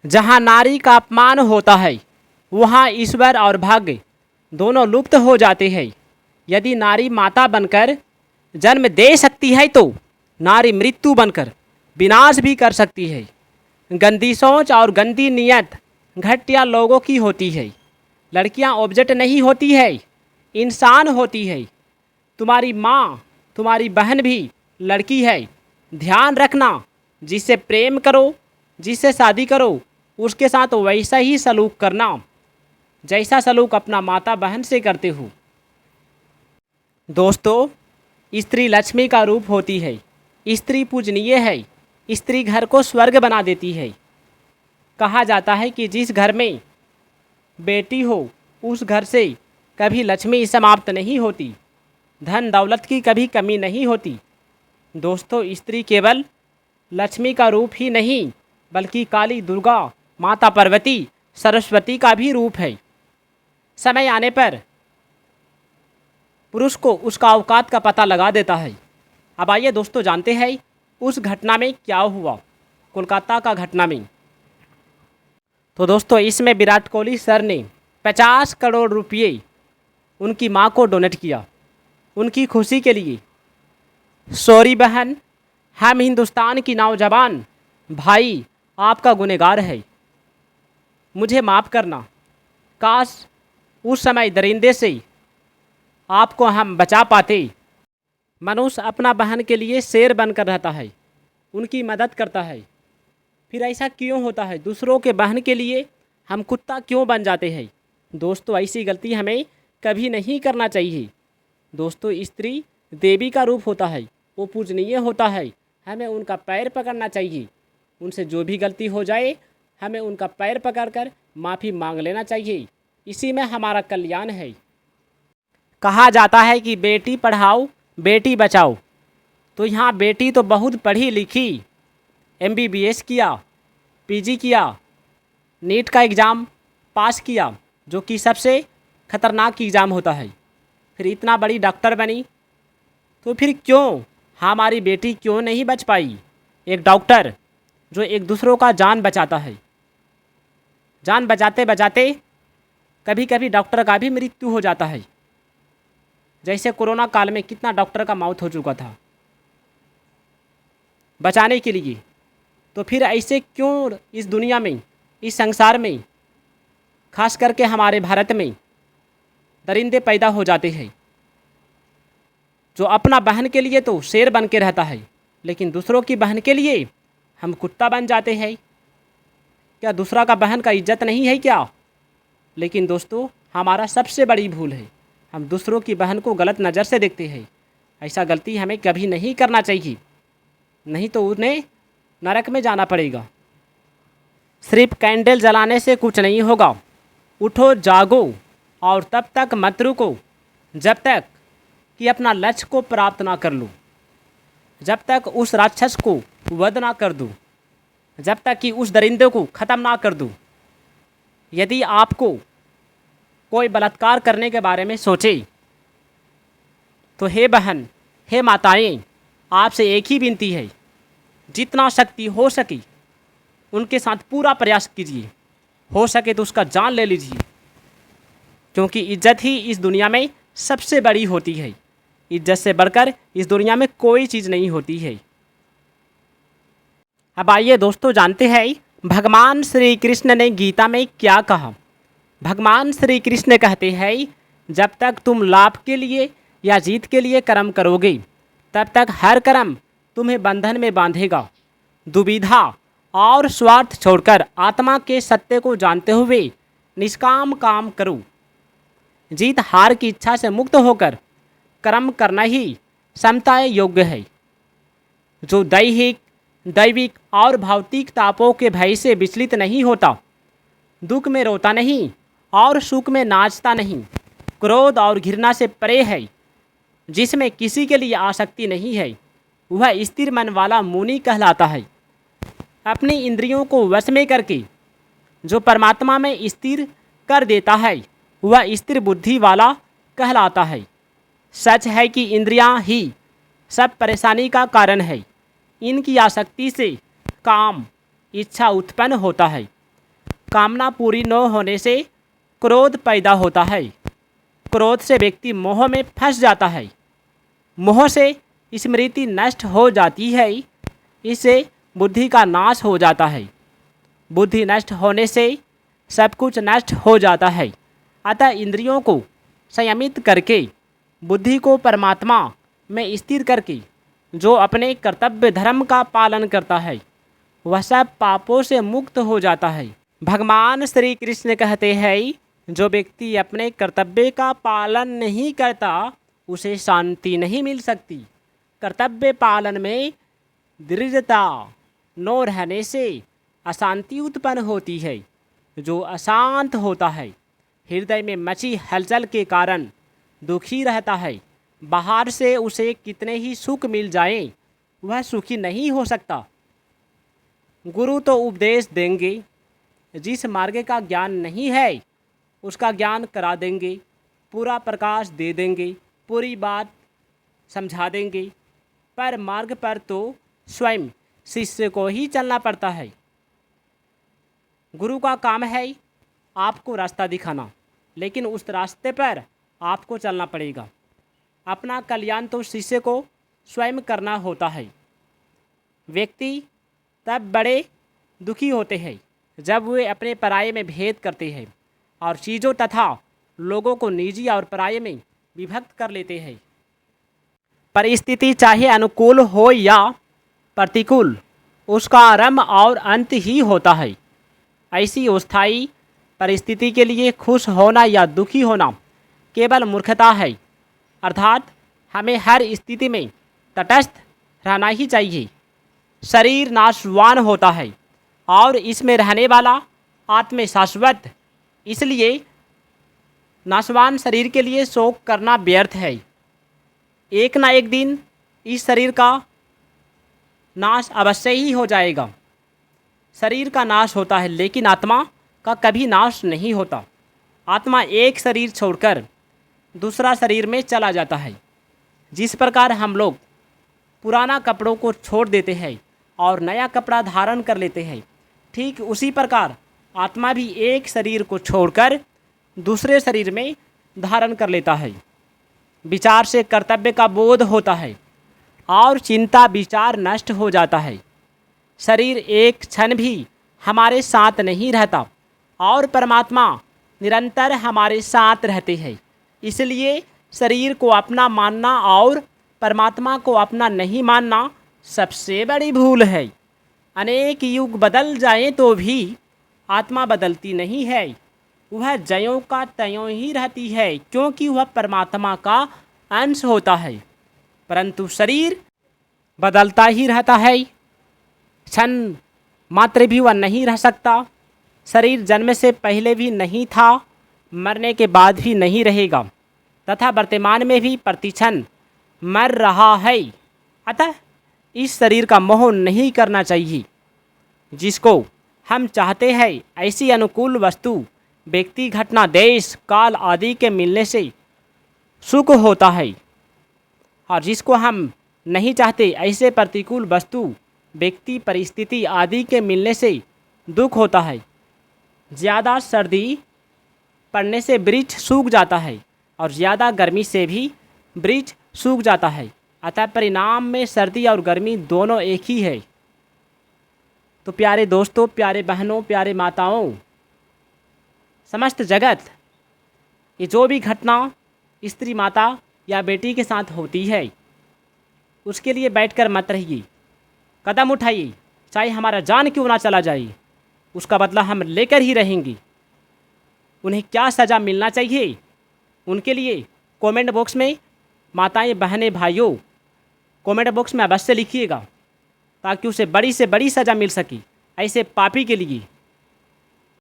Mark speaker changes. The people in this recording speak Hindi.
Speaker 1: जहाँ नारी का अपमान होता है वहाँ ईश्वर और भाग्य दोनों लुप्त हो जाते हैं। यदि नारी माता बनकर जन्म दे सकती है तो नारी मृत्यु बनकर विनाश भी कर सकती है। गंदी सोच और गंदी नीयत घटिया लोगों की होती है। लड़कियां ऑब्जेक्ट नहीं होती है, इंसान होती है। तुम्हारी माँ, तुम्हारी बहन भी लड़की है। ध्यान रखना, जिससे प्रेम करो, जिससे शादी करो, उसके साथ वैसा ही सलूक करना जैसा सलूक अपना माता बहन से करते हो। दोस्तों, स्त्री लक्ष्मी का रूप होती है। स्त्री पूजनीय है। स्त्री घर को स्वर्ग बना देती है। कहा जाता है कि जिस घर में बेटी हो उस घर से कभी लक्ष्मी समाप्त नहीं होती, धन दौलत की कभी कमी नहीं होती। दोस्तों, स्त्री केवल लक्ष्मी का रूप ही नहीं बल्कि काली, दुर्गा, माता पार्वती, सरस्वती का भी रूप है। समय आने पर पुरुष को उसका औकात का पता लगा देता है। अब आइए दोस्तों जानते हैं उस घटना में क्या हुआ, कोलकाता का घटना में। तो दोस्तों, इसमें विराट कोहली सर ने 50 करोड़ रुपये उनकी मां को डोनेट किया, उनकी खुशी के लिए। सॉरी बहन, हम हिंदुस्तान की नौजवान भाई आपका गुनहगार है, मुझे माफ़ करना। काश उस समय दरिंदे से आपको हम बचा पाते। मनुष्य अपना बहन के लिए शेर बनकर रहता है, उनकी मदद करता है। फिर ऐसा क्यों होता है, दूसरों के बहन के लिए हम कुत्ता क्यों बन जाते हैं? दोस्तों, ऐसी गलती हमें कभी नहीं करना चाहिए। दोस्तों, स्त्री देवी का रूप होता है, वो पूजनीय होता है। हमें उनका पैर पकड़ना चाहिए। उनसे जो भी गलती हो जाए हमें उनका पैर पकड़कर माफ़ी मांग लेना चाहिए। इसी में हमारा कल्याण है। कहा जाता है कि बेटी पढ़ाओ बेटी बचाओ। तो यहाँ बेटी तो बहुत पढ़ी लिखी, MBBS किया, PG किया, नीट का एग्ज़ाम पास किया जो कि सबसे ख़तरनाक एग्ज़ाम होता है, फिर इतना बड़ी डॉक्टर बनी। तो फिर क्यों हमारी बेटी क्यों नहीं बच पाई? एक डॉक्टर जो एक दूसरों का जान बचाता है, जान बचाते बचाते कभी कभी डॉक्टर का भी मृत्यु हो जाता है। जैसे कोरोना काल में कितना डॉक्टर का मौत हो चुका था बचाने के लिए। तो फिर ऐसे क्यों इस दुनिया में, इस संसार में, खास करके हमारे भारत में दरिंदे पैदा हो जाते हैं जो अपना बहन के लिए तो शेर बन के रहता है, लेकिन दूसरों की बहन के लिए हम कुत्ता बन जाते हैं। क्या दूसरा का बहन का इज्जत नहीं है क्या? लेकिन दोस्तों, हमारा सबसे बड़ी भूल है, हम दूसरों की बहन को गलत नज़र से देखते हैं। ऐसा गलती हमें कभी नहीं करना चाहिए, नहीं तो उन्हें नरक में जाना पड़ेगा। सिर्फ कैंडल जलाने से कुछ नहीं होगा। उठो, जागो और तब तक मत रुको जब तक कि अपना लक्ष्य को प्राप्त ना कर लूँ, जब तक उस राक्षस को वध ना कर दूँ, जब तक कि उस दरिंदे को ख़त्म ना कर दूँ। यदि आपको कोई बलात्कार करने के बारे में सोचे तो हे बहन, हे माताएं, आपसे एक ही विनती है, जितना शक्ति हो सके उनके साथ पूरा प्रयास कीजिए। हो सके तो उसका जान ले लीजिए, क्योंकि इज्जत ही इस दुनिया में सबसे बड़ी होती है। इज्जत से बढ़कर इस दुनिया में कोई चीज़ नहीं होती है। अब आइए दोस्तों जानते हैं भगवान श्री कृष्ण ने गीता में क्या कहा। भगवान श्री कृष्ण कहते हैं, जब तक तुम लाभ के लिए या जीत के लिए कर्म करोगे तब तक हर कर्म तुम्हें बंधन में बांधेगा। दुविधा और स्वार्थ छोड़कर आत्मा के सत्य को जानते हुए निष्काम काम करो। जीत हार की इच्छा से मुक्त होकर कर्म करना ही समता योग्य है। जो दैहिक, दैविक और भौतिक तापों के भय से विचलित नहीं होता, दुख में रोता नहीं और सुख में नाचता नहीं, क्रोध और घृणा से परे है, जिसमें किसी के लिए आसक्ति नहीं है, वह स्थिर मन वाला मुनि कहलाता है। अपनी इंद्रियों को वश में करके जो परमात्मा में स्थिर कर देता है वह स्थिर बुद्धि वाला कहलाता है। सच है कि इंद्रियां ही सब परेशानी का कारण है। इनकी आसक्ति से काम, इच्छा उत्पन्न होता है कामना पूरी न होने से क्रोध पैदा होता है। क्रोध से व्यक्ति मोह में फंस जाता है। मोह से स्मृति नष्ट हो जाती है। इससे बुद्धि का नाश हो जाता है। बुद्धि नष्ट होने से सब कुछ नष्ट हो जाता है। अतः इंद्रियों को संयमित करके बुद्धि को परमात्मा में स्थिर करके जो अपने कर्तव्य धर्म का पालन करता है वह सब पापों से मुक्त हो जाता है। भगवान श्री कृष्ण कहते हैं, जो व्यक्ति अपने कर्तव्य का पालन नहीं करता उसे शांति नहीं मिल सकती। कर्तव्य पालन में दृढ़ता न रहने से अशांति उत्पन्न होती है। जो अशांत होता है हृदय में मची हलचल के कारण दुखी रहता है। बाहर से उसे कितने ही सुख मिल जाएं, वह सुखी नहीं हो सकता। गुरु तो उपदेश देंगे, जिस मार्ग का ज्ञान नहीं है उसका ज्ञान करा देंगे, पूरा प्रकाश दे देंगे, पूरी बात समझा देंगे, पर मार्ग पर तो स्वयं शिष्य को ही चलना पड़ता है। गुरु का काम है आपको रास्ता दिखाना, लेकिन उस रास्ते पर आपको चलना पड़ेगा। अपना कल्याण तो शिष्य को स्वयं करना होता है। व्यक्ति तब बड़े दुखी होते हैं जब वे अपने पराये में भेद करते हैं और चीज़ों तथा लोगों को निजी और पराये में विभक्त कर लेते हैं। परिस्थिति चाहे अनुकूल हो या प्रतिकूल, उसका आरंभ और अंत ही होता है। ऐसी अस्थायी परिस्थिति के लिए खुश होना या दुखी होना केवल मूर्खता है। अर्थात हमें हर स्थिति में तटस्थ रहना ही चाहिए। शरीर नाशवान होता है और इसमें रहने वाला आत्मा शाश्वत, इसलिए नाशवान शरीर के लिए शोक करना व्यर्थ है। एक ना एक दिन इस शरीर का नाश अवश्य ही हो जाएगा। शरीर का नाश होता है लेकिन आत्मा का कभी नाश नहीं होता। आत्मा एक शरीर छोड़कर दूसरा शरीर में चला जाता है। जिस प्रकार हम लोग पुराना कपड़ों को छोड़ देते हैं और नया कपड़ा धारण कर लेते हैं, ठीक उसी प्रकार आत्मा भी एक शरीर को छोड़कर दूसरे शरीर में धारण कर लेता है। विचार से कर्तव्य का बोध होता है और चिंता विचार नष्ट हो जाता है। शरीर एक क्षण भी हमारे साथ नहीं रहता और परमात्मा निरंतर हमारे साथ रहते हैं। इसलिए शरीर को अपना मानना और परमात्मा को अपना नहीं मानना सबसे बड़ी भूल है। अनेक युग बदल जाएं तो भी आत्मा बदलती नहीं है। वह ज्यों का त्यों ही रहती है, क्योंकि वह परमात्मा का अंश होता है। परंतु शरीर बदलता ही रहता है। क्षण मात्र भी वह नहीं रह सकता। शरीर जन्म से पहले भी नहीं था, मरने के बाद भी नहीं रहेगा तथा वर्तमान में भी प्रतिक्षण मर रहा है। अतः इस शरीर का मोह नहीं करना चाहिए। जिसको हम चाहते हैं ऐसी अनुकूल वस्तु व्यक्ति, घटना, देश, काल आदि के मिलने से सुख होता है, और जिसको हम नहीं चाहते ऐसे प्रतिकूल वस्तु व्यक्ति, परिस्थिति आदि के मिलने से दुख होता है। ज़्यादा सर्दी पड़ने से वृक्ष सूख जाता है और ज़्यादा गर्मी से भी वृक्ष सूख जाता है। अतः परिणाम में सर्दी और गर्मी दोनों एक ही है। तो प्यारे दोस्तों, प्यारे बहनों, प्यारे माताओं, समस्त जगत, ये जो भी घटना स्त्री, माता या बेटी के साथ होती है उसके लिए बैठकर मत रहिए। कदम उठाइए, चाहे हमारा जान क्यों ना चला जाए, उसका बदला हम लेकर ही रहेंगे। उन्हें क्या सज़ा मिलना चाहिए उनके लिए कमेंट बॉक्स में, माताएं, बहनें, भाइयों, कमेंट बॉक्स में अवश्य लिखिएगा ताकि उसे बड़ी से बड़ी सज़ा मिल सके ऐसे पापी के लिए।